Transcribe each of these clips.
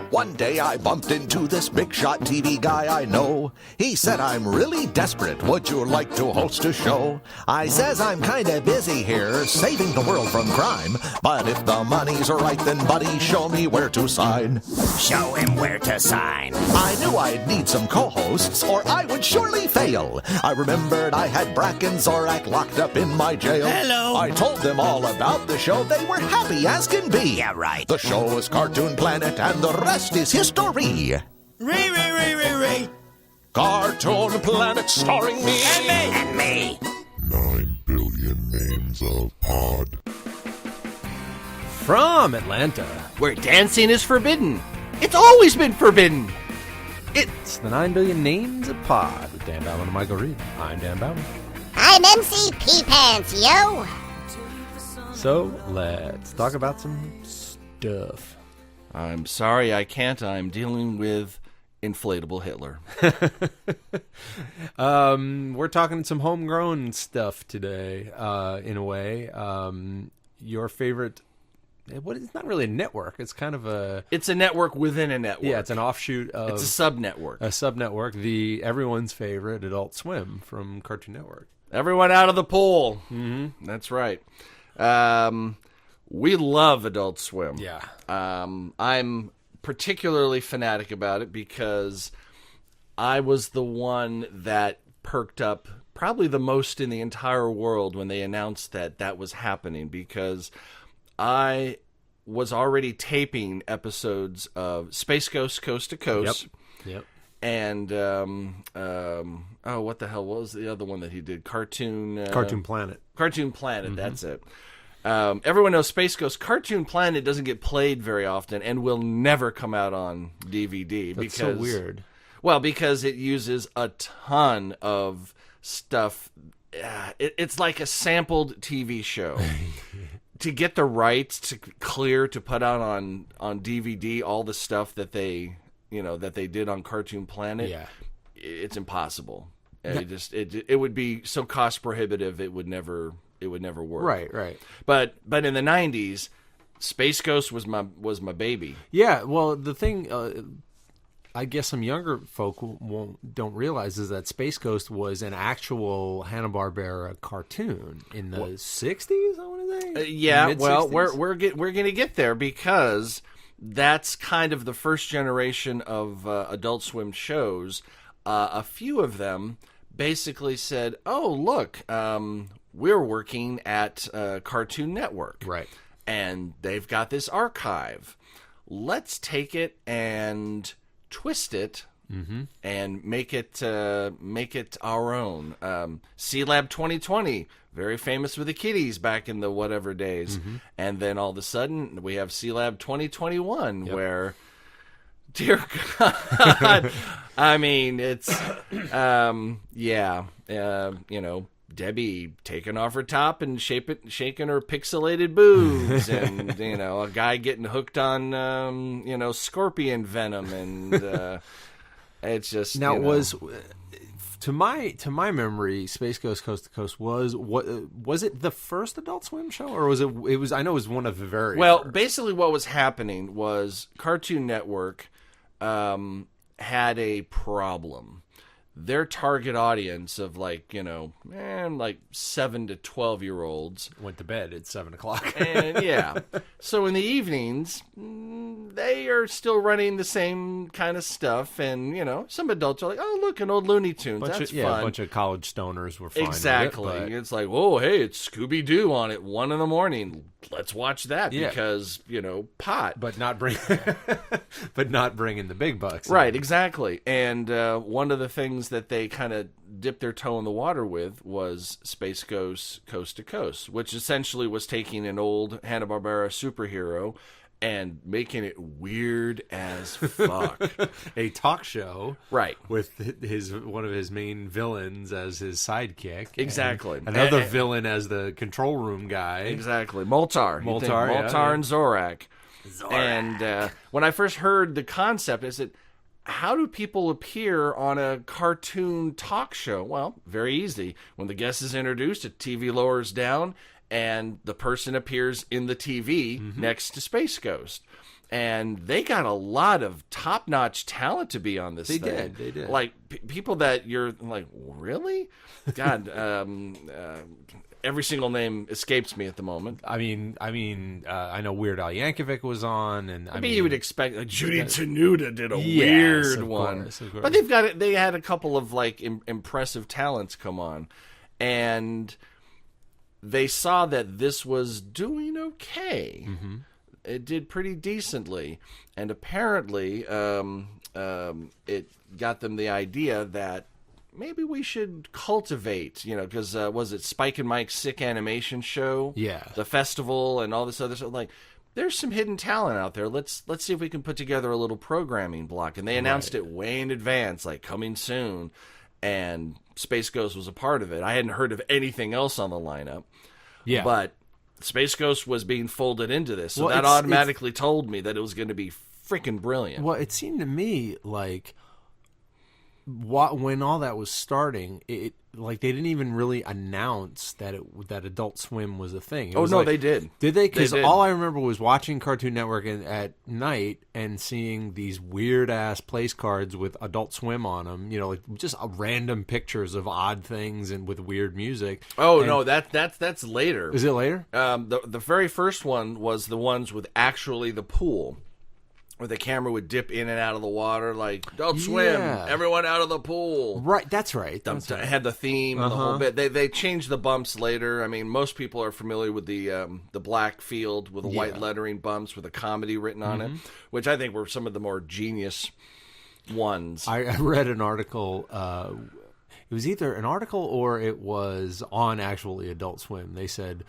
One day I bumped into this big shot TV guy I know. He said, I'm really desperate. Would you like to host a show? I says, I'm kinda busy here, saving the world from crime. But if the money's right, then buddy, show me where to sign. Show him where to sign. I knew I'd need some co-hosts, or I would surely fail. I remembered I had Brack and Zorak locked up in my jail. Hello. I told them all about the show. They were happy as can be. Yeah, right. The show is Cartoon Planet, and the rest is history. Ray. Cartoon Planet starring me. And me. 9 billion names of pod. From Atlanta, where dancing is forbidden. It's always been forbidden. It's the 9 billion names of pod with Dan Bowman and Michael Reed. I'm Dan Bowman. I'm MC P-Pants, yo. So let's talk about some stuff. I'm sorry, I can't. I'm dealing with inflatable Hitler. We're talking some homegrown stuff today, in a way. Your favorite... It's not really a network. It's kind of a... It's a network within a network. Yeah, it's an offshoot of... It's a sub-network. A sub-network. Everyone's favorite Adult Swim from Cartoon Network. Everyone out of the pool. Mm-hmm. That's right. We love Adult Swim. Yeah. I'm particularly fanatic about it because I was the one that perked up probably the most in the entire world when they announced that was happening, because I was already taping episodes of Space Ghost Coast to Coast. Yep. And, what the hell was the other one that he did? Cartoon Planet. Cartoon Planet, that's it. Everyone knows Space Ghost. Cartoon Planet doesn't get played very often and will never come out on DVD. That's so weird. Well, because it uses a ton of stuff. It's like a sampled TV show. To get the rights to put out on DVD all the stuff that they did on Cartoon Planet, it's impossible. It would be so cost prohibitive. It would never work. Right. But in the 90s, Space Ghost was my baby. Yeah. Well, the thing, I guess some younger folk don't realize is that Space Ghost was an actual Hanna-Barbera cartoon in the 60s. I want to say. Yeah. Well, we're going to get there, because that's kind of the first generation of Adult Swim shows. A few of them basically said, "Oh, look, we're working at Cartoon Network, right? And they've got this archive. Let's take it and twist it." And make it our own. C-Lab 2020, very famous with the kiddies back in the whatever days. And then all of a sudden, we have C-Lab 2021, where, dear God, I mean, it's, Debbie taking off her top and shaking her pixelated boobs, and, a guy getting hooked on, scorpion venom, and... It's just now was to my memory, Space Ghost Coast to Coast was it the first Adult Swim show, or was it? I know it was one of the very first. Basically what was happening was Cartoon Network had a problem. Their target audience of 7 to 12-year-olds went to bed at 7:00. And so in the evenings, they are still running the same kind of stuff, and some adults are like, "Oh, look, an old Looney Tunes, that's fun." A bunch of college stoners were fine exactly. with it, it's like, "Oh, hey, it's Scooby Doo on at 1 a.m. Let's watch that because pot." But not bringing the big bucks. Right, exactly. And one of the things that they kind of dipped their toe in the water with was Space Ghost Coast to Coast, which essentially was taking an old Hanna-Barbera superhero and making it weird as fuck. A talk show, right, with one of his main villains as his sidekick. Exactly. Another villain as the control room guy. Exactly. Moltar and Zorak. And when I first heard the concept, I said, how do people appear on a cartoon talk show? Well, very easy. When the guest is introduced, a TV lowers down, and the person appears in the TV next to Space Ghost. And they got a lot of top-notch talent to be on this thing. They did. Like, people that you're like, really? God, every single name escapes me at the moment. I know Weird Al Yankovic was on, and I mean you would expect Judy Tenuta did a Yes, weird of one, course, of course. but they had a couple of like impressive talents come on, and they saw that this was doing okay. Mm-hmm. It did pretty decently, and apparently it got them the idea that maybe we should cultivate, because was it Spike and Mike's Sick Animation Show? Yeah. The festival and all this other stuff. Like, there's some hidden talent out there. Let's see if we can put together a little programming block. And they announced it way in advance, like coming soon. And Space Ghost was a part of it. I hadn't heard of anything else on the lineup. Yeah. But Space Ghost was being folded into this. So Well, that it's- automatically told me that it was going to be freaking brilliant. Well, it seemed to me like when all that was starting, it like they didn't even really announce that that Adult Swim was a thing. It Oh, was no, like- they did. Did they? Because They did. all I remember was watching Cartoon Network at night and seeing these weird ass place cards with Adult Swim on them. Like just random pictures of odd things and with weird music. Oh, And- no, that's later. Is it later? The very first one was the ones with actually the pool, where the camera would dip in and out of the water, like, don't swim, Yeah. everyone out of the pool. Right. That's right. It had the theme, the whole bit. They changed the bumps later. I mean, most people are familiar with the black field with the white lettering bumps with a comedy written on it, which I think were some of the more genius ones. I read an article. It was either an article or it was on actually Adult Swim. They said,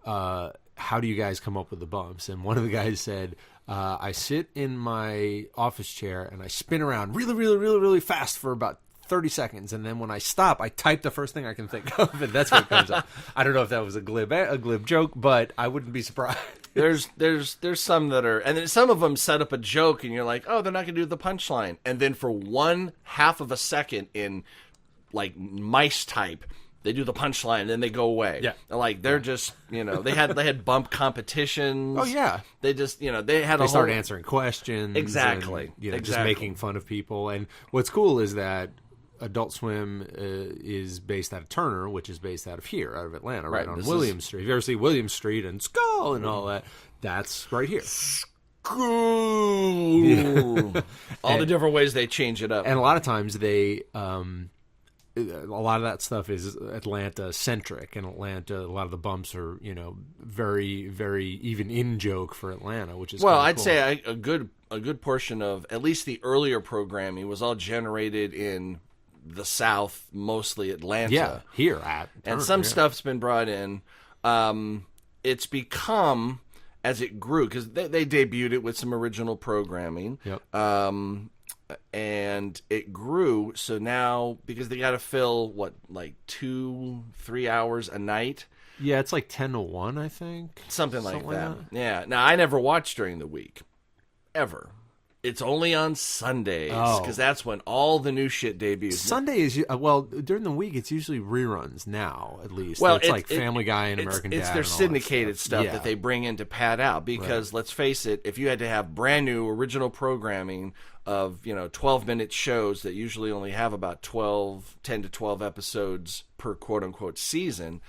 how do you guys come up with the bumps? And one of the guys said, I sit in my office chair and I spin around really, really, really, really fast for about 30 seconds. And then when I stop, I type the first thing I can think of, and that's what comes up. I don't know if that was a glib joke, but I wouldn't be surprised. There's some that are, and then some of them set up a joke, and you're like, oh, they're not going to do the punchline. And then for 1/2 of a second in, like, mice type, they do the punchline and then they go away. Yeah. Like, they're just, they had bump competitions. Oh, yeah. They just, they had They a start whole... answering questions. Exactly. And, just Exactly. making fun of people. And what's cool is that Adult Swim is based out of Turner, which is based out of here, out of Atlanta, right on this William Street. If you ever see William Street and Skull and all that, that's right here. Cool. All the different ways they change it up. And a lot of times they, a lot of that stuff is Atlanta centric, and Atlanta, a lot of the bumps are, very, very even in joke for Atlanta, which is Well, kinda I'd cool. say a good portion of at least the earlier programming was all generated in the South, mostly Atlanta. Yeah, here at And Turner, some yeah. stuff's been brought in. It's become, as it grew, because they debuted it with some original programming. Yep. And it grew, so now, because they got to fill, 2-3 hours a night? Yeah, it's like 10 to 1, I think. Something like Something like that. Yeah. Now, I never watch during the week. Ever. It's only on Sundays, Oh. because that's when all the new shit debuts. Sunday is during the week it's usually reruns now, at least. Well, it's like Family Guy and American Dad. It's their and all that syndicated stuff Yeah. that they bring in to pad out. Because let's face it, if you had to have brand new original programming of 12-minute shows that usually only have about 10 to 12 episodes per quote unquote season,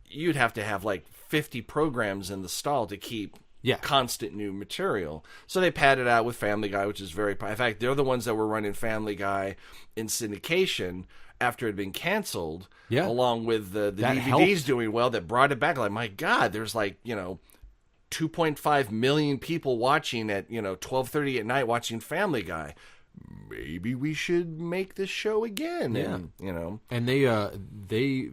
you'd have to have like 50 programs in the stall to keep constant new material. So they padded out with Family Guy, which is very... In fact, they're the ones that were running Family Guy in syndication after it had been canceled, along with the That DVDs helped. doing well, that brought it back. Like, my God, there's 2.5 million people watching at 12:30 at night watching Family Guy. Maybe we should make this show again. Yeah. And, And they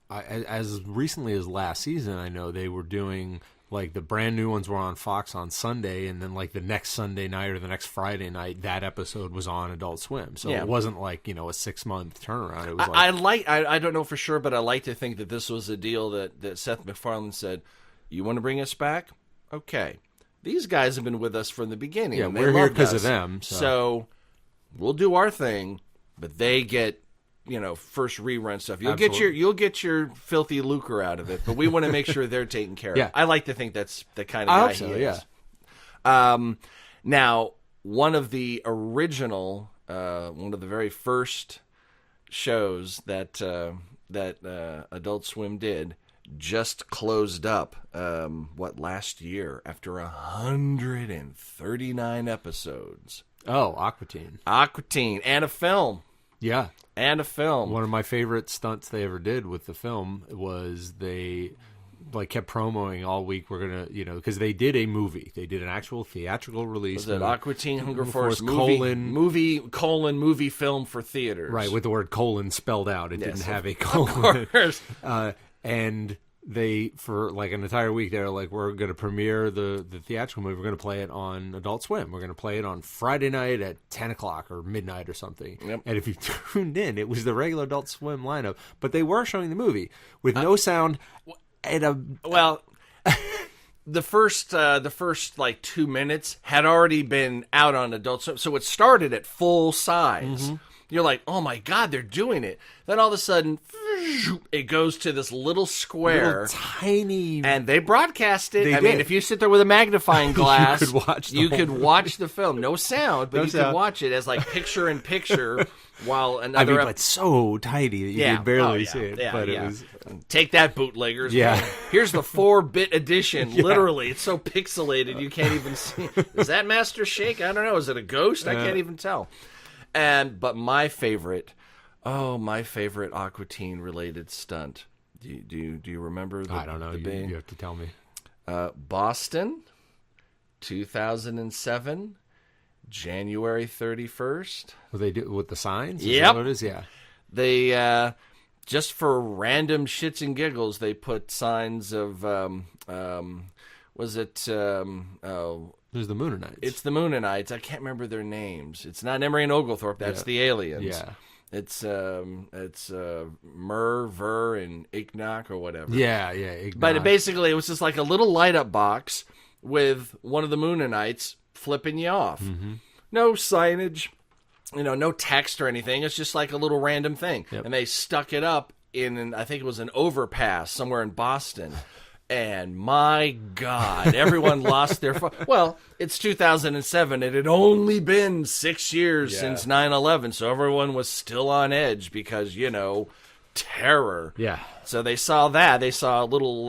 as recently as last season, I know they were doing like the brand new ones were on Fox on Sunday, and then like the next Sunday night or the next Friday night, that episode was on Adult Swim. So it wasn't like a 6-month turnaround. It was I don't know for sure, but I like to think that this was a deal that Seth MacFarlane said, you want to bring us back? Okay. These guys have been with us from the beginning. Yeah, and they we're here loved 'cause of us. them, so. We'll do our thing, but they get first rerun stuff. You'll Absolutely. get your filthy lucre out of it, but we want to make sure they're taken care of. Yeah. I like to think that's the kind I of guy hope so, he is. Now, one of the original, one of the very first shows that Adult Swim did just closed up, last year after 139 episodes. Oh, Aqua Teen. Aqua Teen, and a film. Yeah. And a film. One of my favorite stunts they ever did with the film was they kept promoting all week. We're gonna, because they did a movie. They did an actual theatrical release. Was it Aqua Teen Hunger Force movie film for theaters? Right, with the word colon spelled out. It didn't have a colon. Of course. And they, for an entire week, they were like, we're going to premiere the theatrical movie. We're going to play it on Adult Swim. We're going to play it on Friday night at 10 o'clock or midnight or something. Yep. And if you tuned in, it was the regular Adult Swim lineup. But they were showing the movie with no sound. The first 2 minutes had already been out on Adult Swim, so it started at full size. Mm-hmm. You're like, oh my God, they're doing it. Then all of a sudden, it goes to this little square, tiny, and they broadcast it. I mean, if you sit there with a magnifying glass, you could watch the film. No sound, but could watch it as picture in picture. While another, but so tiny that you could barely see it. But it was take that, bootleggers. Yeah, here's the 4-bit edition. Yeah. Literally, it's so pixelated you can't even see. Is that Master Shake? I don't know. Is it a ghost? I can't even tell. But my favorite Aqua Teen related stunt. Do you remember? I don't know. You have to tell me. Boston, 2007. January 31st. What they do with the signs? Yep. Is that what it is? Yeah. They just for random shits and giggles, they put signs of was it there's the Moonanites. It's the Moonanites. I can't remember their names. It's not Emery and Oglethorpe. That's the aliens. Yeah. It's Myrrh, Ver, and Icknock or whatever. Yeah, Icknock. But basically, it was just like a little light up box with one of the Moonanites flipping you off. Mm-hmm. No signage, no text or anything. It's just like a little random thing. Yep. And they stuck it up in, I think it was an overpass somewhere in Boston. And my God, everyone lost their well, it's 2007. It had only been 6 years since 9/11, so everyone was still on edge because, terror. Yeah. So they saw that. They saw a little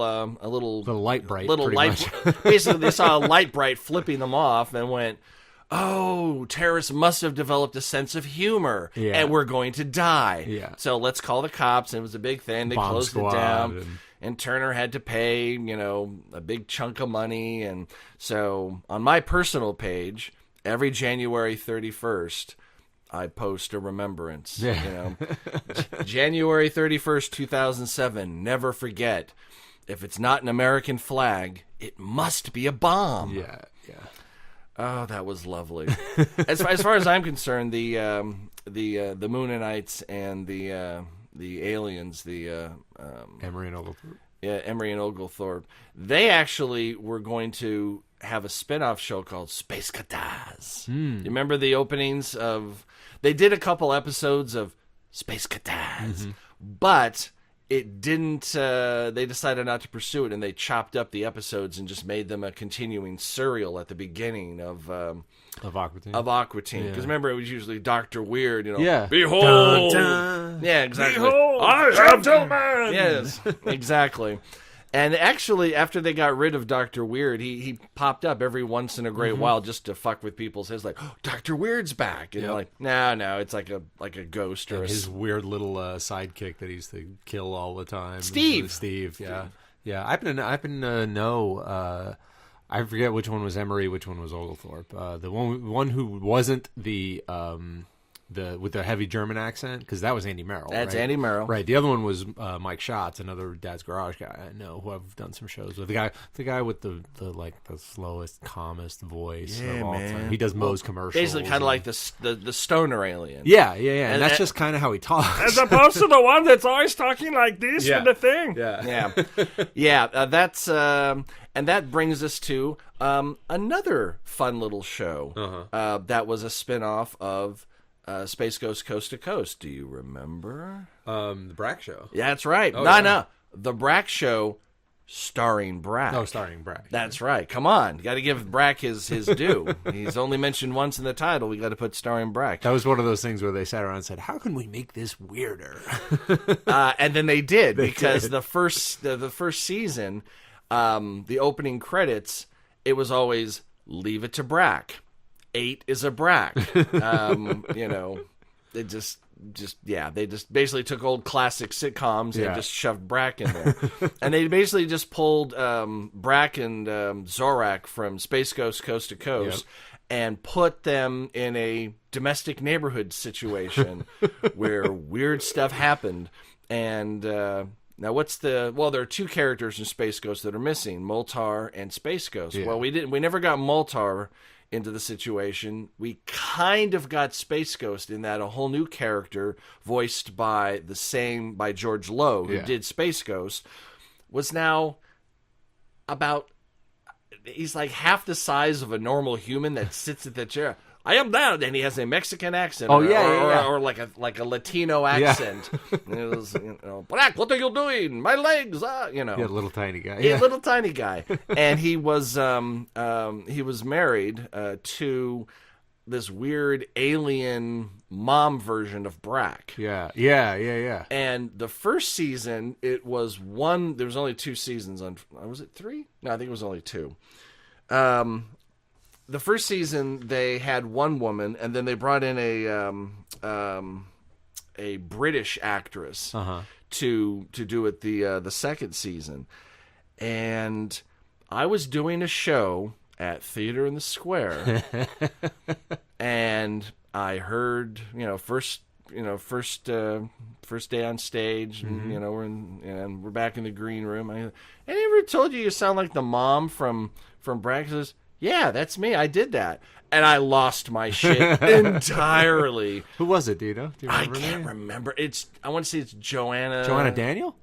light bright. Basically, they saw a light bright flipping them off and went, "Oh, terrorists must have developed a sense of humor, and we're going to die." Yeah. So let's call the cops. And it was a big thing. They closed it down. And Turner had to pay, a big chunk of money. And so on my personal page, every January 31st, I post a remembrance. January 31st, 2007. Never forget. If it's not an American flag, it must be a bomb. Yeah. Oh, that was lovely. As far as I'm concerned, the Moonanites and the aliens, Emery and Oglethorpe. Yeah, Emery and Oglethorpe. They actually were going to have a spin-off show called Space Kataz. You remember the openings of... They did a couple episodes of Space Kataz, but it didn't... they decided not to pursue it, and they chopped up the episodes and just made them a continuing serial at the beginning of Aqua Teen. Because remember, it was usually Dr. Weird, Yeah. Behold! Dun, dun. Yeah, exactly. Behold, I have gentlemen! Yes, exactly. And actually, after they got rid of Dr. Weird, he popped up every once in a great while just to fuck with people's heads, like, oh, Dr. Weird's back. And they're like, no, it's like a ghost or his weird little sidekick that he used to kill all the time. Steve, yeah. I happen to know. I forget which one was Emery, which one was Oglethorpe. The one who wasn't the with the heavy German accent, because that was Andy Merrill. That's right? Andy Merrill. Right. The other one was Mike Schatz, another Dad's Garage guy I know who I've done some shows with. The guy with the slowest, calmest voice of all time. He does Moe's commercials. Basically, kind of like the stoner alien. Yeah. And that's just kind of how he talks. As opposed to the one that's always talking like this with the thing. Yeah. That's and that brings us to another fun little show that was a spin-off of Space Ghost Coast to Coast. Do you remember? The Brack Show. Yeah, that's right. Oh, No. The Brack Show starring Brack. No, starring Brack. That's right. Come on. Got to give Brack his due. He's only mentioned once in the title. We got to put starring Brack. That was one of those things where they sat around and said, how can we make this weirder? And then they did, because the first season, the opening credits, it was always leave it to Brack. 8 is a Brack. They just they just basically took old classic sitcoms and just shoved Brack in there. And they basically just pulled Brack and Zorak from Space Ghost Coast to Coast and put them in a domestic neighborhood situation where weird stuff happened. And now there are 2 characters in Space Ghost that are missing, Moltar and Space Ghost. Well, we we never got Moltar into the situation. We kind of got Space Ghost in that a whole new character voiced by George Lowe, who did Space Ghost, was now he's like half the size of a normal human that sits at the chair. I am that, and he has a Mexican accent, or like a Latino accent. And it was, Brack, what are you doing? My legs, Yeah, little tiny guy. Yeah, little tiny guy, and he was married to this weird alien mom version of Brack. Yeah. And the first season, there was only 2 seasons on. Was it 3? No, I think it was only 2. The first season, they had one woman, and then they brought in a British actress to do it the second season. And I was doing a show at Theater in the Square, and I heard, first day on stage, and we're back in the green room. I ever told you sound like the mom from Brack? Yeah, that's me. I did that. And I lost my shit entirely. Who was it, do you know? Do you remember I can't remember. I want to say it's Joanna. Joanna Daniel?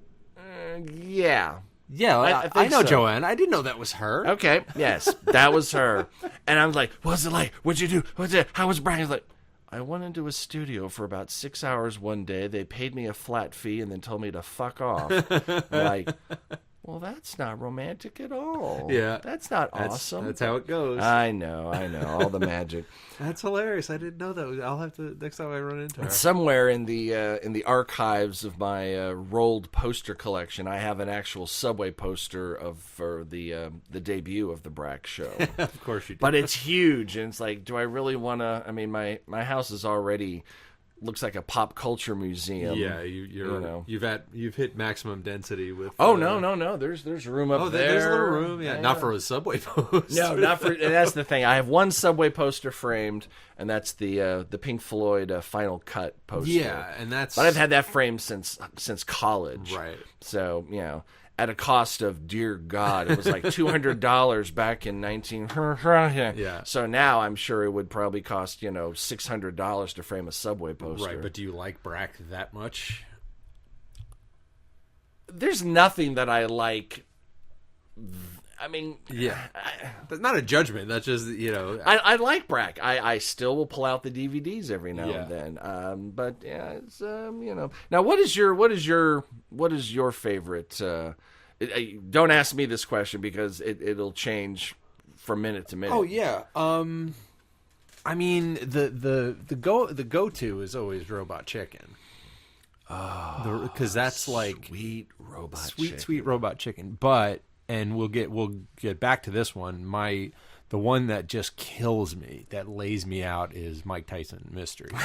Yeah. Yeah, I know so. Joanna. I didn't know that was her. Okay, yes, that was her. And I was like, what's it like? What'd you do? How was Brian? I was like, I went into a studio for about 6 hours one day. They paid me a flat fee and then told me to fuck off. Like, well, that's not romantic at all. Yeah. That's not awesome. That's how it goes. I know. All the magic. That's hilarious. I didn't know that. I'll have to, next time I run into her. Somewhere in the archives of my rolled poster collection, I have an actual Subway poster for the debut of the Brack show. Of course you do. But it's huge, and it's like, do I really want to? I mean, my house is already looks like a pop culture museum. Yeah, you've hit maximum density with. Oh no! There's room up there. There's a little room. Yeah, not for a Subway poster. No, not for. And that's the thing. I have one Subway poster framed, and that's the Pink Floyd Final Cut poster. Yeah, and that's. But I've had that framed since college. Right. So at a cost of, dear God, it was like $200 back in 19. Yeah. So now I'm sure it would probably cost $600 to frame a Subway poster. Right, but do you like Brack that much? There's nothing that I like. I mean, that's not a judgment. That's just I like Brack. I still will pull out the DVDs every now and then. But yeah, it's Now, what is your favorite? Don't ask me this question because it'll change from minute to minute. Oh yeah. I mean the go to is always Robot Chicken. Oh, because that's like sweet Robot Chicken. But we'll get back to this one. The one that just kills me, that lays me out, is Mike Tyson Mysteries.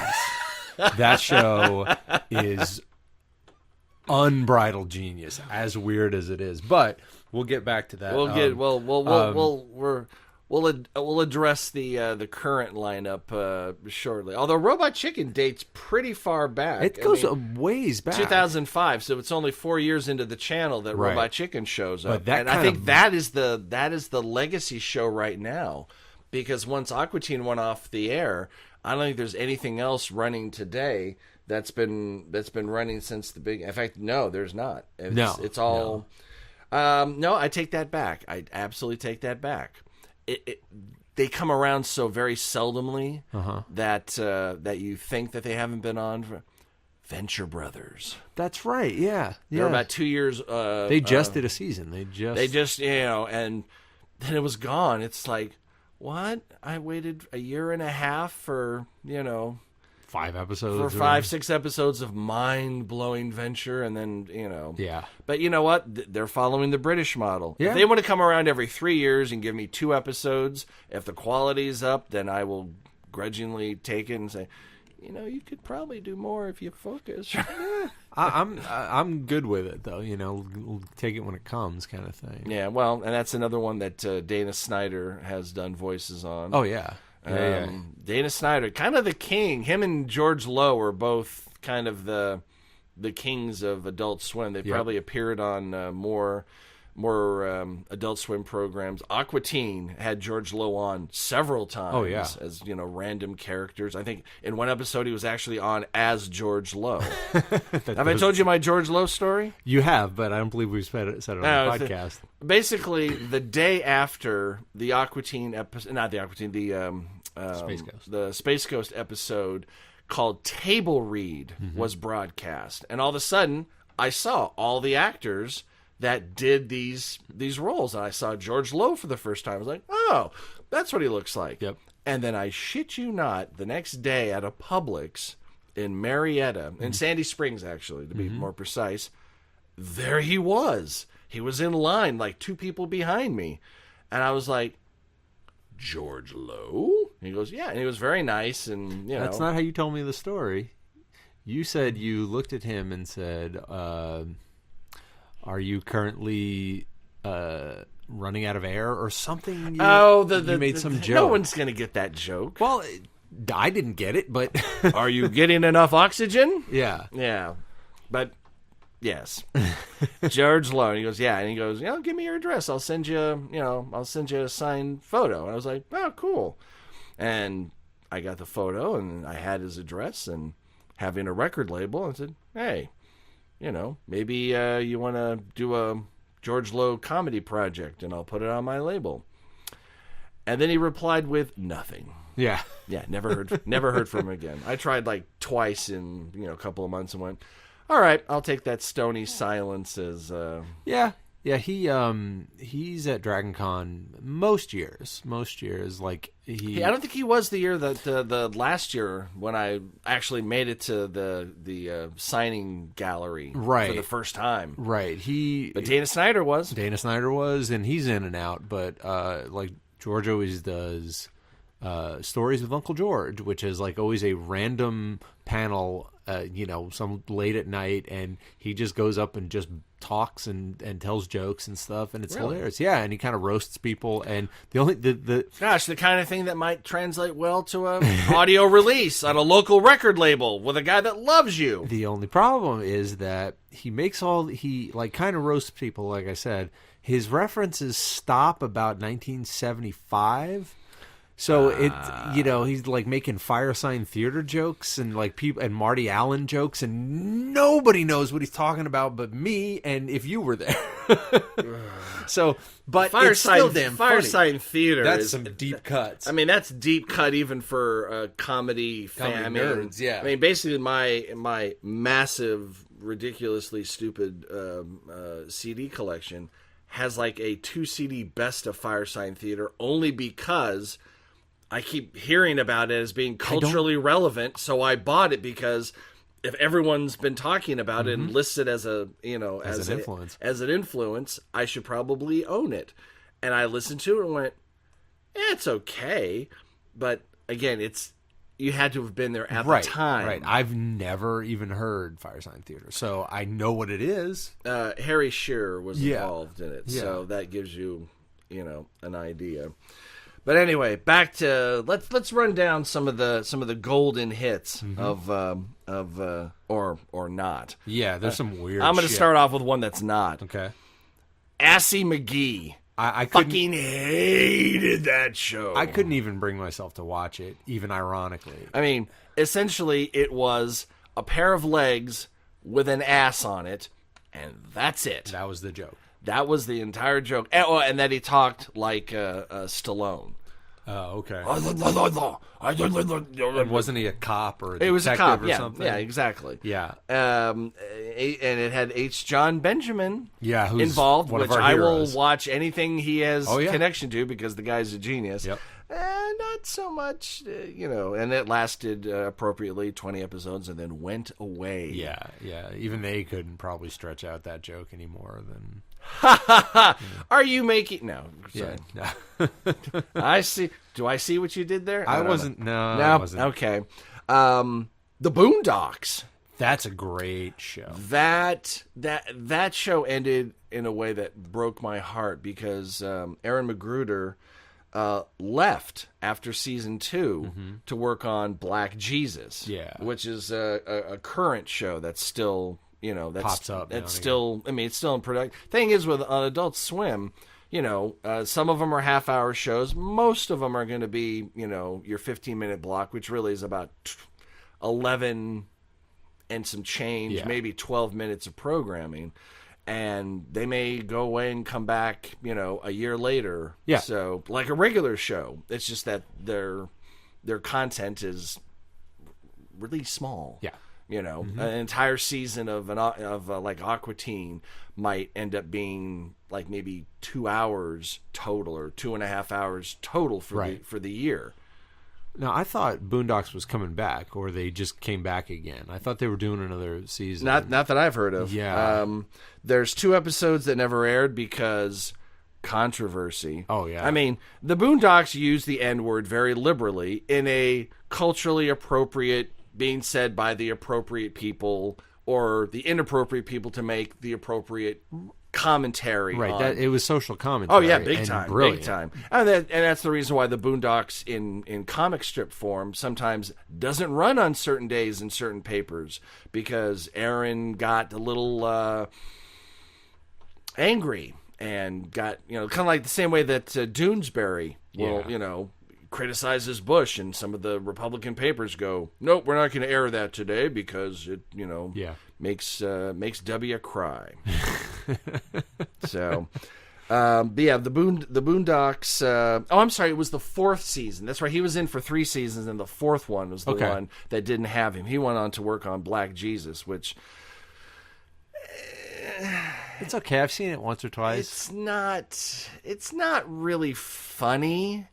That show is unbridled genius, as weird as it is. But we'll get back to that. We'll address the current lineup shortly. Although Robot Chicken dates pretty far back. It goes a ways back. 2005, so it's only 4 years into the channel that Right. Robot Chicken shows up. But And I think that is the legacy show right now, because once Aqua Teen went off the air, I don't think there's anything else running today that's been running since the big. In fact, no, there's not. It's all. No, I take that back. I absolutely take that back. They come around so very seldomly that you think that they haven't been on. Venture Brothers. That's right. Yeah. They were about 2 years. They just did a season. They just and then it was gone. It's like, what? I waited a year and a half for 5 episodes. For 5-6 episodes of mind-blowing venture, and then, Yeah. But you know what? They're following the British model. Yeah. If they want to come around every 3 years and give me 2 episodes, if the quality's up, then I will grudgingly take it and say, you could probably do more if you focus. I'm good with it though. Take it when it comes, kind of thing. Yeah, well, and that's another one that Dana Snyder has done voices on. Oh yeah. Yeah. Dana Snyder, kind of the king. Him and George Lowe are both kind of the kings of Adult Swim. They probably appeared on more Adult Swim programs. Aqua Teen had George Lowe on several times. Oh, yeah. As random characters. I think in one episode he was actually on as George Lowe. Have I told you my George Lowe story? You have, but I don't believe we've said it on the podcast. Basically, the day after the Aqua Teen episode, not the Aqua Teen, the Space Ghost episode called Table Read was broadcast, and all of a sudden I saw all the actors that did these roles, and I saw George Lowe for the first time. I was like, oh, that's what he looks like. Yep. And then I shit you not, the next day at a Publix in Marietta, in Sandy Springs actually, to be more precise, there he was. He was in line, like 2 people behind me, and I was like, George Lowe? And he goes, yeah, and he was very nice, and That's not how you told me the story. You said you looked at him and said, are you currently running out of air or something? You made some joke. No one's going to get that joke. Well, I didn't get it, but... Are you getting enough oxygen? Yeah. Yeah. But, yes. George Lowe. And he goes, yeah. And he goes, give me your address. I'll send you, a signed photo. And I was like, oh, cool. And I got the photo, and I had his address, and having a record label, I said, hey, maybe you want to do a George Lowe comedy project, and I'll put it on my label. And then he replied with nothing. Yeah. Yeah, never heard from him again. I tried like twice in, a couple of months and went, all right, I'll take that stony silence as... Yeah. Yeah, he's at Dragon Con most years. Like I don't think he was the year that the last year when I actually made it to the signing gallery for the first time. Right. But Dana Snyder was. And he's in and out. But like George always does Stories with Uncle George, which is like always a random panel. Some late at night, and he just goes up and just talks and tells jokes and stuff, and it's hilarious. Yeah, and he kind of roasts people, and the kind of thing that might translate well to a audio release on a local record label with a guy that loves you. The only problem is that he kind of roasts people, like I said. His references stop about 1975. So he's like making fire sign theater jokes and like people and Marty Allen jokes, and nobody knows what he's talking about but me and if you were there. But it's still damn funny. Fire sign theater. That's some deep cuts. I mean, that's deep cut even for comedy fan nerds. Yeah. I mean, basically my massive, ridiculously stupid CD collection has like a 2 CD best of Fire Sign Theater only because I keep hearing about it as being culturally relevant, so I bought it because if everyone's been talking about it and lists it as an influence, I should probably own it. And I listened to it and went, it's okay, but again, you had to have been there at the time. Right. I've never even heard Fire Sign Theater, so I know what it is. Harry Shearer was involved in it, so that gives you, an idea. But anyway, back to let's run down some of the golden hits of or not. Yeah, there's some weird. I'm going to start off with one that's not. Okay. Assy McGee. I fucking hated that show. I couldn't even bring myself to watch it, even ironically. I mean, essentially, it was a pair of legs with an ass on it, and that's it. That was the joke. That was the entire joke. And that he talked like Stallone. Oh, okay. And And wasn't he a cop or a detective it was a cop, or yeah, something? yeah, exactly. Yeah. And it had H. John Benjamin Yeah, who's involved, one of which our I heroes. will watch anything he has Oh, yeah. connection to because the guy's a genius. Yep. And not so much, and it lasted appropriately 20 episodes and then went away. Yeah. Even they couldn't probably stretch out that joke anymore than... Are you making... No. Sorry. Yeah. I see. Do I see what you did there? I don't wasn't... know. No, I wasn't. Okay. The Boondocks. That's a great show. That show ended in a way that broke my heart because Aaron McGruder left after season 2 to work on Black Jesus, which is a current show that's still that's pops up. It's still it's still in production. Thing is with on Adult Swim, some of them are half-hour shows. Most of them are going to be your 15-minute block, which really is about 11 and some change, maybe 12 minutes of programming. And they may go away and come back, a year later. Yeah. So, like a regular show, it's just that their content is really small. Yeah. An entire season of like Aqua Teen might end up being like maybe 2 hours total or 2.5 hours total for the year. Now, I thought Boondocks was coming back, or they just came back again. I thought they were doing another season. Not that I've heard of. Yeah. There's 2 episodes that never aired because controversy. Oh, yeah. I mean, the Boondocks use the N-word very liberally in a culturally appropriate, being said by the appropriate people or the inappropriate people to make the appropriate commentary. Right, on. it was social commentary. Oh yeah, big and time, brilliant. big time. And that's the reason why the Boondocks in comic strip form sometimes doesn't run on certain days in certain papers because Aaron got a little angry and got kind of like the same way that Doonesbury will criticizes Bush, and some of the Republican papers go, nope, we're not going to air that today because it makes W cry. So, but yeah, the Boondocks. I'm sorry, it was the 4th season. That's right. He was in for 3 seasons, and the 4th one was the one that didn't have him. He went on to work on Black Jesus, which It's okay. I've seen it once or twice. It's not really funny.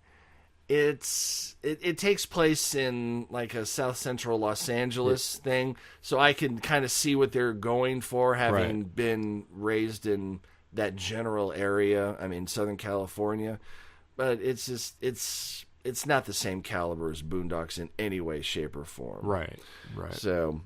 It takes place in like a South Central Los Angeles thing, so I can kind of see what they're going for, having been raised in that general area. I mean, Southern California, but it's just it's not the same caliber as Boondocks in any way, shape, or form. Right. So,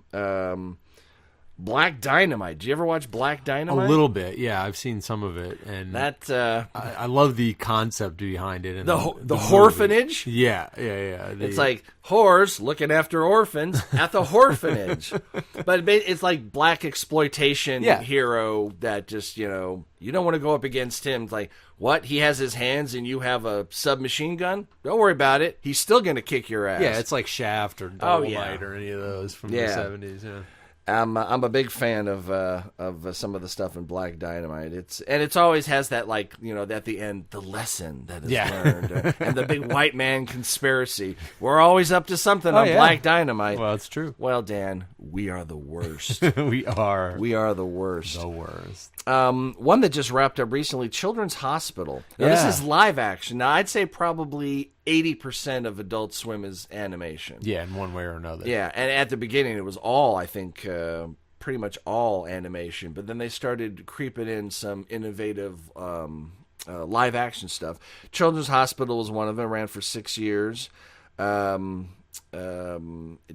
Black Dynamite. Did you ever watch Black Dynamite? A little bit, yeah. I've seen some of it, and That I love the concept behind it. And the orphanage. Yeah. It's like whores looking after orphans at the orphanage, but it's like black exploitation hero that just you don't want to go up against him. It's like, what? He has his hands and you have a submachine gun? Don't worry about it. He's still going to kick your ass. Yeah, it's like Shaft or Dolomite or any of those from the 70s. Yeah. I'm a big fan of some of the stuff in Black Dynamite. It's always has that at the end, the lesson that is learned and the big white man conspiracy. We're always up to something on Black Dynamite. Well, it's true. Well, Dan, we are the worst. We are the worst. the worst. One that just wrapped up recently, Children's Hospital. Now, this is live action. Now, I'd say probably 80% of Adult Swim is animation. Yeah, in one way or another. Yeah, and at the beginning it was all, I think, pretty much all animation. But then they started creeping in some innovative live action stuff. Children's Hospital was one of them. Ran for 6 years. It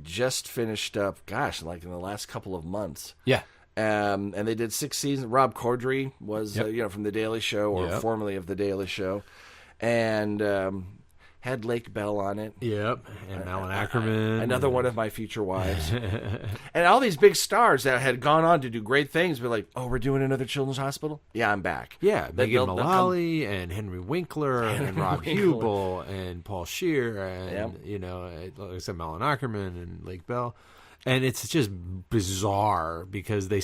just finished up, like in the last couple of months. Yeah. And they did 6 seasons. Rob Corddry was, from The Daily Show, or formerly of The Daily Show. And had Lake Bell on it. Yep. And Alan Ackerman. Another one of my future wives. And all these big stars that had gone on to do great things were like, oh, we're doing another Children's Hospital? Yeah, I'm back. Yeah, Megan Mullally and Henry Winkler and Rob Hubel and Paul Scheer and, like I said, Alan Ackerman and Lake Bell. And it's just bizarre because they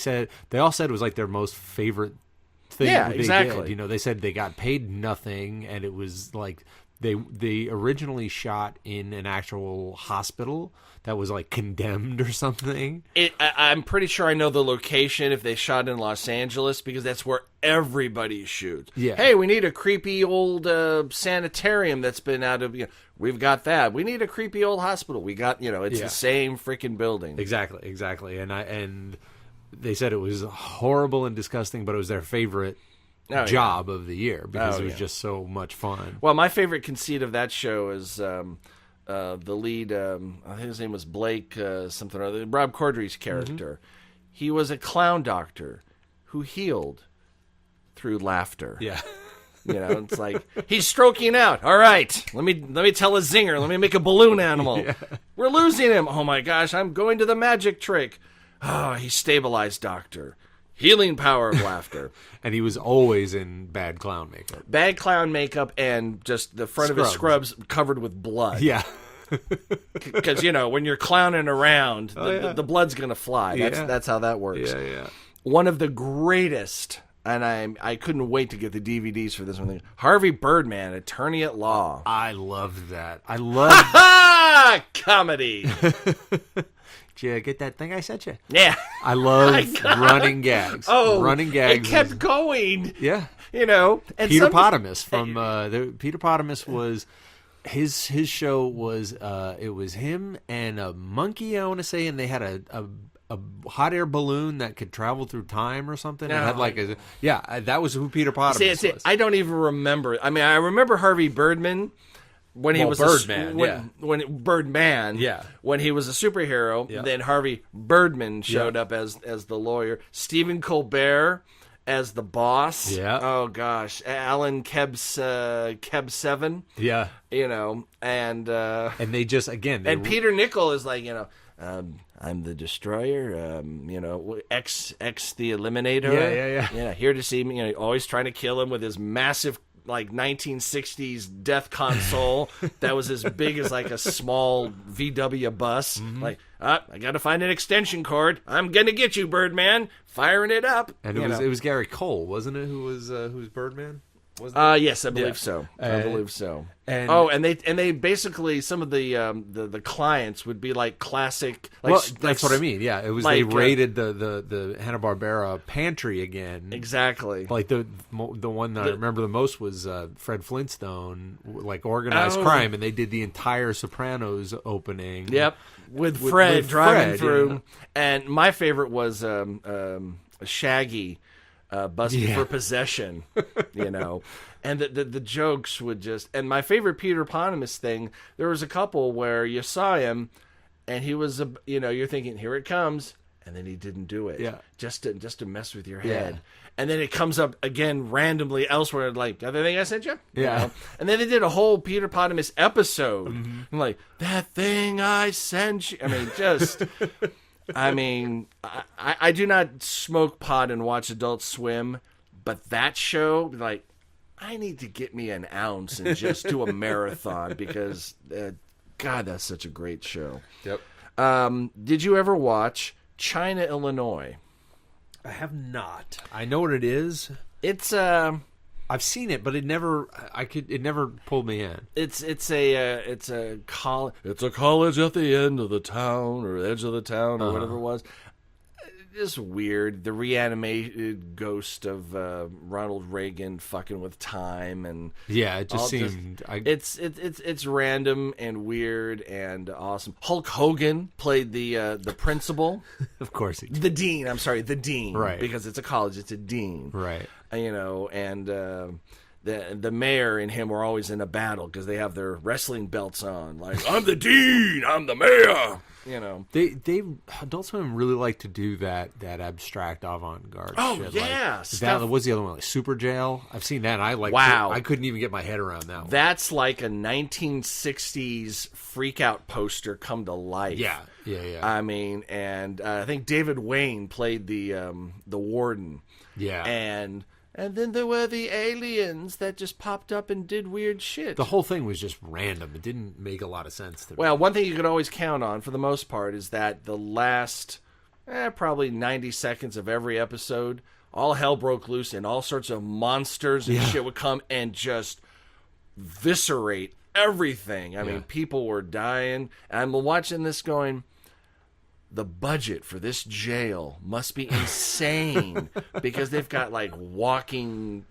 all said it was like their most favorite thing they did. They said they got paid nothing, and it was like they originally shot in an actual hospital that was like condemned or something. I'm pretty sure I know the location if they shot in Los Angeles, because that's where everybody shoots. Yeah. Hey, we need a creepy old sanitarium that's been out of. We've got that. We need a creepy old hospital. We got. It's the same freaking building. Exactly. And they said it was horrible and disgusting, but it was their favorite job of the year because it was just so much fun. Well, my favorite conceit of that show is the lead. I think his name was Blake something or other. Rob Corddry's character. He was a clown doctor who healed through laughter. Yeah. It's like he's stroking out. All right, let me tell a zinger. Let me make a balloon animal. Yeah. We're losing him. Oh my gosh, I'm going to the magic trick. Oh, he stabilized, doctor. Healing power of laughter. And he was always in bad clown makeup. Bad clown makeup and just the front of his scrubs covered with blood. Yeah. Because, when you're clowning around, the blood's going to fly. That's how that works. Yeah. One of the greatest, and I couldn't wait to get the DVDs for this one. Harvey Birdman, Attorney at Law. I loved that. I loved comedy. Did you get that thing I sent you? Yeah. I love running gags. Oh, running gags. It kept going. Yeah. And Peter Potamus from Peter Potamus was his show was it was him and a monkey, I want to say, and they had a hot air balloon that could travel through time or something. It had that was who Peter Potamus was. I don't even remember. I mean, I remember Harvey Birdman. When he was Birdman, Birdman, when he was a superhero, then Harvey Birdman showed up as the lawyer. Stephen Colbert as the boss. Yeah. Oh gosh, Alan Keb 7. Yeah. And they just and Peter Nichol is like I'm the Destroyer. X the Eliminator. Yeah. Here to see me. Always trying to kill him with his massive, 1960s death console that was as big as a small VW bus. I gotta find an extension cord. I'm gonna get you, Birdman. Firing it up. And it was Gary Cole, wasn't it? Who was Birdman? Yes, I believe so. I believe so. And they basically, some of the clients would be classic. That's what I mean. Yeah, it was they raided the Hanna-Barbera pantry again. Exactly. The one that I remember the most was Fred Flintstone, organized crime, and they did the entire Sopranos opening. Yep, with Fred driving through. Yeah. And my favorite was Shaggy. Busted for possession, and the jokes would just. And my favorite Peter Potamus thing, there was a couple where you saw him, and he was you're thinking, here it comes, and then he didn't do it, just to mess with your head, and then it comes up again randomly elsewhere, like, the thing I sent you, and then they did a whole Peter Potamus episode, I'm like, that thing I sent you. I mean, just. I do not smoke pot and watch Adult Swim, but that show, I need to get me an ounce and just do a marathon because, God, that's such a great show. Yep. Did you ever watch China, Illinois? I have not. I know what it is. It's I've seen it, but it never pulled me in. It's a college at the end of the town or edge of the town or whatever it was. Just weird. The reanimated ghost of Ronald Reagan fucking with time, and it just seemed. It's random and weird and awesome. Hulk Hogan played the principal. Of course, the dean. I'm sorry, the dean. Right, because it's a college. It's a dean. Right. And the mayor and him were always in a battle because they have their wrestling belts on. I'm the dean. I'm the mayor. They Adult Swim really like to do that abstract avant-garde shit. Yeah, what's the other one? Super Jail. I've seen that. And I couldn't even get my head around that one. That's like a 1960s freak out poster come to life. Yeah. I mean, and I think David Wayne played the warden. Yeah, and then there were the aliens that just popped up and did weird shit. The whole thing was just random. It didn't make a lot of sense to me. Well, one thing you could always count on, for the most part, is that the last probably 90 seconds of every episode, all hell broke loose and all sorts of monsters and shit would come and just viscerate everything. I mean, people were dying. And I'm watching this going, the budget for this jail must be insane because they've got like walking,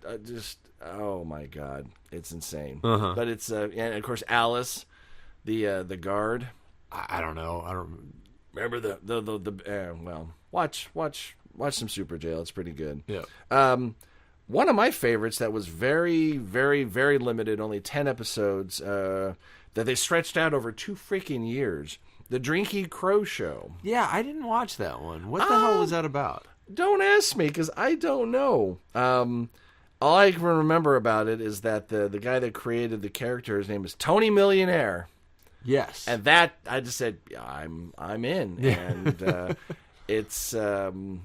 oh my God, it's insane. But it's and of course Alice, the guard. I don't know. I don't remember well, watch some Super Jail. It's pretty good. Yeah. One of my favorites that was very, very, very limited, only 10 episodes, that they stretched out over 2 freaking years. The Drinky Crow Show. Yeah, I didn't watch that one. What the hell was that about? Don't ask me, because I don't know. All I can remember about it is that the guy that created the character, his name is Tony Millionaire. Yes. And that, I just said, I'm in. Yeah. And it's whenever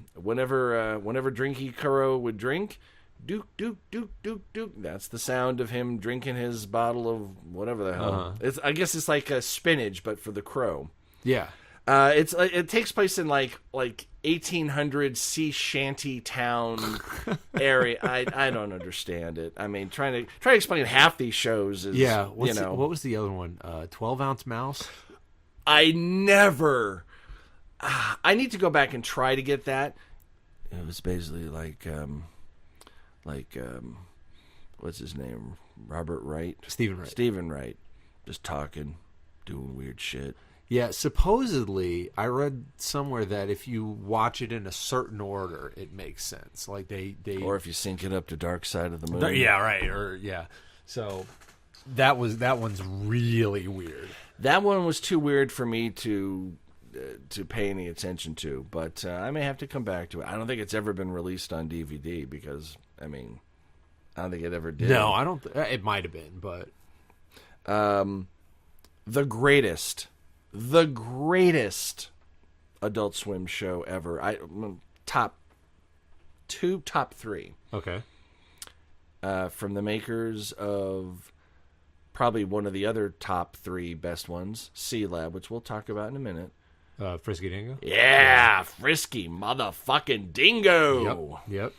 Drinky Crow would drink, Duke, Duke, Duke, Duke, Duke. That's the sound of him drinking his bottle of whatever the hell. I guess it's like a spinach, but for the crow. Yeah. It takes place in like 1800 sea shanty town area. I don't understand it. I mean, trying to explain half these shows is What was the other one? 12-ounce mouse. I need to go back and try to get that. It was basically like what's his name? Robert Wright? Stephen Wright. Just talking, doing weird shit. Yeah, supposedly, I read somewhere that if you watch it in a certain order, it makes sense. Like they or if you sync it up to Dark Side of the Moon. Yeah, right. So that one's really weird. That one was too weird for me to pay any attention to, but I may have to come back to it. I don't think it's ever been released on DVD because, I mean, I don't think it ever did. No, I don't. It might have been, but the greatest Adult Swim show ever. Top 3. Okay. From the makers of probably one of the other top 3 best ones, C-Lab, which we'll talk about in a minute. Frisky Dingo? Yeah, Frisky motherfucking Dingo. Yep.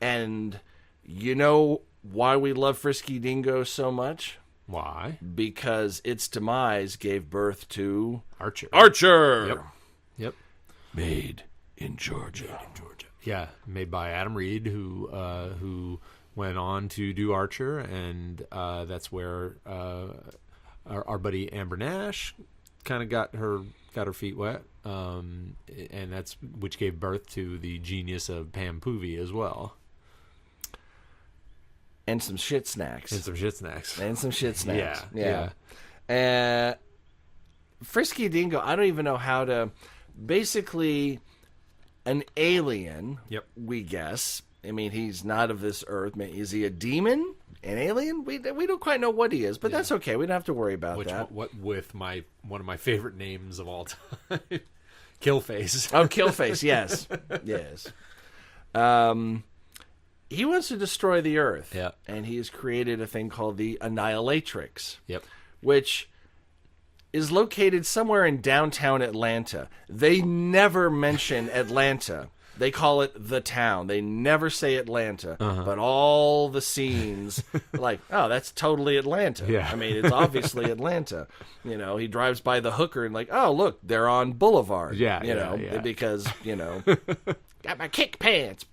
And you know why we love Frisky Dingo so much? Why? Because its demise gave birth to Archer. Yep. Made in Georgia. Yeah, made by Adam Reed, who went on to do Archer, and that's where our buddy Amber Nash kind of got her feet wet, and that's which gave birth to the genius of Pam Poovey as well. And some shit snacks. Yeah. Frisky Dingo, I don't even know how to... Basically, an alien, we guess. I mean, he's not of this earth. Is he a demon? An alien? We don't quite know what he is, but that's okay. We don't have to worry about that. What with one of my favorite names of all time, Killface. Oh, Killface, yes. Yes. He wants to destroy the Earth. Yeah. And he has created a thing called the Annihilatrix. Yep. Which is located somewhere in downtown Atlanta. They never mention Atlanta. They call it the town. They never say Atlanta. But all the scenes, like, oh, that's totally Atlanta. Yeah. I mean, it's obviously Atlanta. You know, he drives by the hooker and like, oh, look, they're on Boulevard. Yeah. Because, got my kick pants.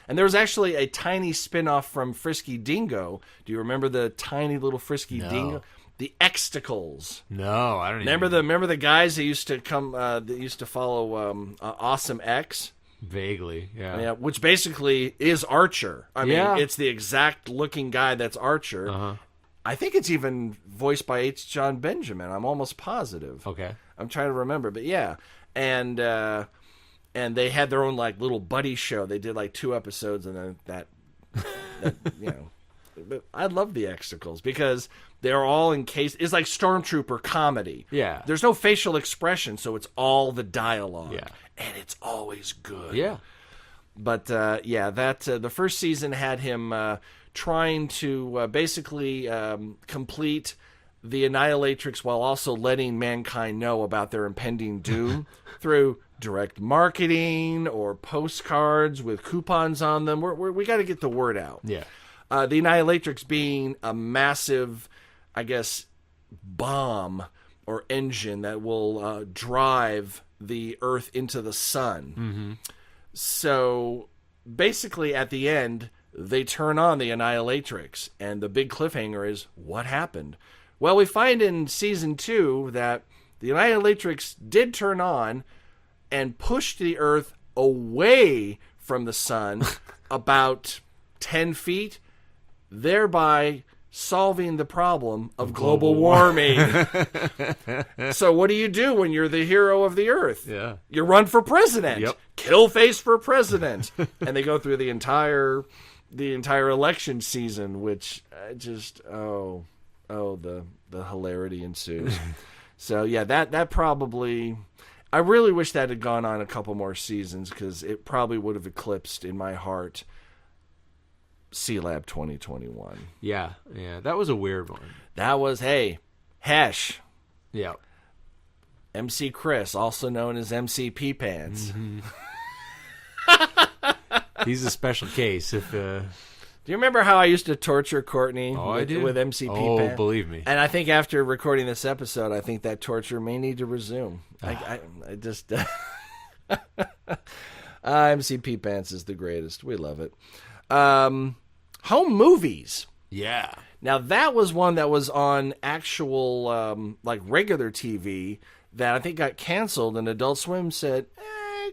And there was actually a tiny spin-off from Frisky Dingo. Do you remember the tiny little Frisky Dingo? The Xtacles. No, I don't remember the guys that used to come that used to follow Awesome X? Vaguely, yeah. Which basically is Archer. I mean, it's the exact looking guy that's Archer. I think it's even voiced by H. John Benjamin. I'm almost positive. Okay. I'm trying to remember, but yeah. And they had their own like little buddy show. They did like 2 episodes, and then that But I love the Xtacles because they're all encased. It's like Stormtrooper comedy. Yeah. There's no facial expression, so it's all the dialogue. Yeah. And it's always good. Yeah. But, the first season had him trying to basically complete the Annihilatrix while also letting mankind know about their impending doom through direct marketing or postcards with coupons on them. We got to get the word out. Yeah. The Annihilatrix being a massive I guess, bomb or engine that will drive the Earth into the sun. Mm-hmm. So basically, at the end, they turn on the Annihilatrix, and the big cliffhanger is, what happened? Well, we find in season 2 that the Annihilatrix did turn on and pushed the Earth away from the sun about 10 feet, thereby solving the problem of global warming. So what do you do when you're the hero of the Earth? Yeah. You run for president. Yep. Kill face for president. And they go through the entire election season, which just the hilarity ensues. So yeah, that probably, I really wish that had gone on a couple more seasons, because it probably would have eclipsed in my heart C-Lab 2021. Yeah, that was a weird one. That was, hey, Hesh. Yeah. MC Chris, also known as MC P Pants. Mm-hmm. He's a special case. If do you remember how I used to torture Courtney with MC P Pants? Oh, believe me. And I think after recording this episode, I think that torture may need to resume. I just MC P Pants is the greatest. We love it. Home movies. Yeah. Now, that was one that was on actual, regular TV that I think got canceled, and Adult Swim said,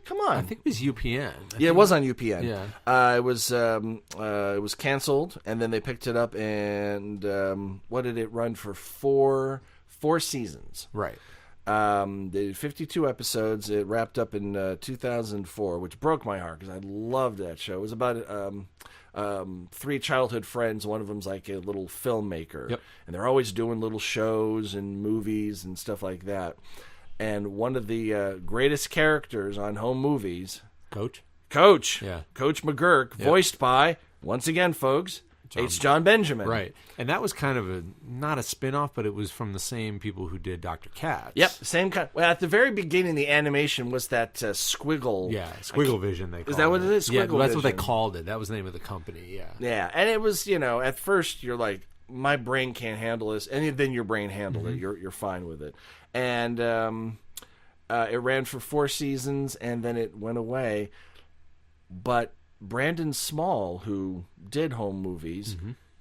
come on. I think it was UPN. It was on UPN. Yeah. It was canceled, and then they picked it up, and what did it run for? Four seasons. Right. They did 52 episodes. It wrapped up in 2004, which broke my heart because I loved that show. It was about 3 childhood friends. One of them's like a little filmmaker. Yep. And they're always doing little shows and movies and stuff like that. And one of the greatest characters on home movies, Coach. Yeah. Coach McGurk, voiced by, once again, folks, John Benjamin. Right. And that was kind of not a spin-off, but it was from the same people who did Dr. Katz. Yep, same kind. Well, at the very beginning, the animation was that squiggle. Yeah, Squiggle Vision, they called it. Is that what it is? Yeah, Squiggle that's what they Vision. called it. That was the name of the company, yeah. Yeah, and it was, at first you're like, my brain can't handle this, and then your brain handled it. You're fine with it. And it ran for 4 seasons, and then it went away. But Brandon Small, who did home movies,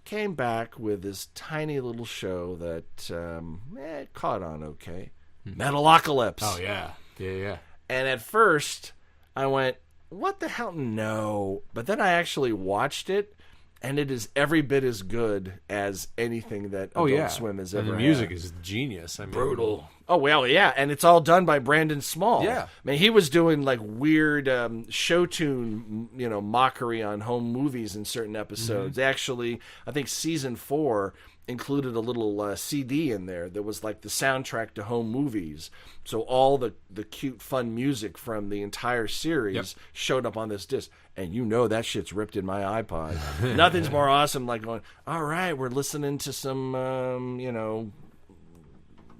came back with this tiny little show that caught on okay. Metalocalypse. Oh, yeah. Yeah. And at first, I went, what the hell? No. But then I actually watched it, and it is every bit as good as anything that Adult Swim has ever had. And the music is genius. I mean, brutal. Oh, well, yeah, and it's all done by Brandon Small. Yeah. I mean, he was doing, like, weird show tune, mockery on home movies in certain episodes. Actually, I think season 4 included a little CD in there that was, like, the soundtrack to home movies. So all the cute, fun music from the entire series showed up on this disc. And that shit's ripped in my iPod. Nothing's more awesome like going, all right, we're listening to some,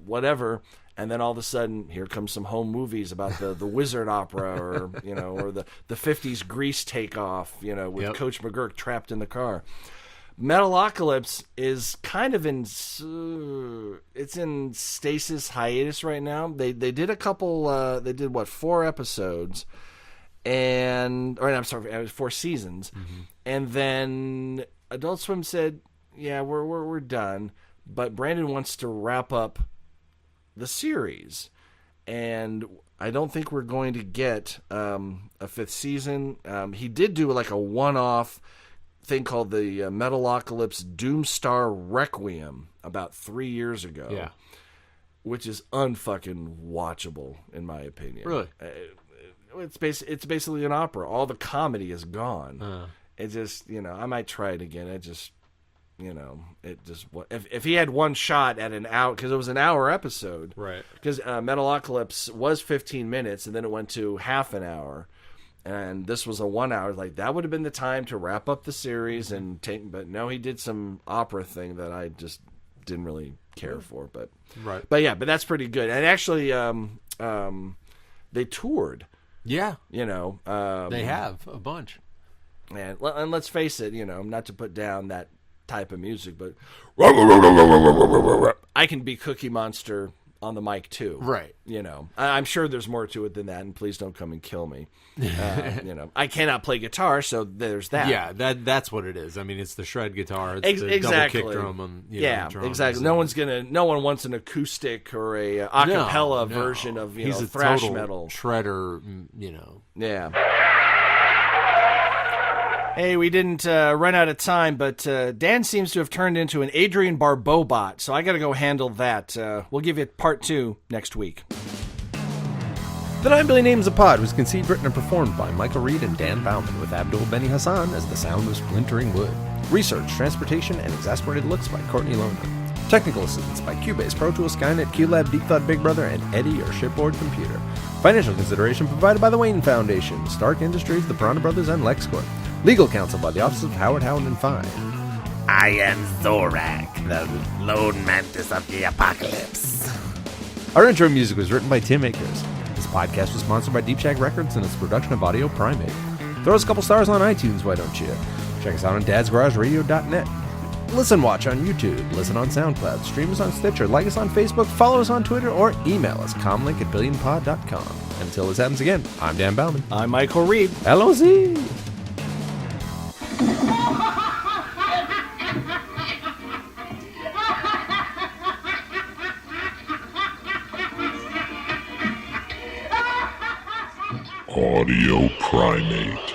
whatever, and then all of a sudden here comes some home movies about the wizard opera or or the 50s Grease takeoff, with Coach McGurk trapped in the car. Metalocalypse is kind of in stasis hiatus right now. They did a couple they did 4 episodes, and 4 seasons. And then Adult Swim said, yeah, we're done, but Brandon wants to wrap up the series, and I don't think we're going to get a 5th season. He did do like a one-off thing called the Metalocalypse Doomstar Requiem about 3 years ago. Yeah. Which is unfucking watchable in my opinion. Really? It's basically an opera. All the comedy is gone. It just, I might try it again. It just, if he had one shot at an hour, because it was an hour episode, right? Because Metalocalypse was 15 minutes, and then it went to half an hour, and this was a 1 hour. Like, that would have been the time to wrap up the series and take. But no, he did some opera thing that I just didn't really care for. But but that's pretty good. And actually, they toured. Yeah, they have a bunch. And let's face it, not to put down that type of music, but I can be Cookie Monster on the mic too. Right. You know, I'm sure there's more to it than that, and please don't come and kill me. You know, I cannot play guitar, so there's that. Yeah, that's what it is. I mean, it's the shred guitar, it's the exactly. double kick drum, and drums. Exactly. No one wants an acoustic or a acapella version of He's a thrash total metal shredder. Yeah. Hey, we didn't run out of time, but Dan seems to have turned into an Adrian Barbeau bot, so I got to go handle that. We'll give you part 2 next week. The Nine Billion Names of Pod was conceived, written, and performed by Michael Reed and Dan Bauman, with Abdul Benny Hassan as the sound of splintering wood. Research, transportation, and exasperated looks by Courtney Lohner. Technical assistance by Cubase, Pro Tools, Skynet, QLab, Deep Thought Big Brother, and Eddie, your shipboard computer. Financial consideration provided by the Wayne Foundation, Stark Industries, the Piranha Brothers, and LexCorp. Legal counsel by the Office of Howard Howland & Fine. I am Zorak, the lone mantis of the apocalypse. Our intro music was written by Tim Akers. This podcast was sponsored by Deep Shack Records and its production of Audio Primate. Throw us a couple stars on iTunes, why don't you? Check us out on dadsgarageradio.net. Listen, watch on YouTube, listen on SoundCloud, stream us on Stitcher, like us on Facebook, follow us on Twitter, or email us, comlink@billionpod.com. Until this happens again, I'm Dan Bauman. I'm Michael Reed. LOZ. Audio Primate.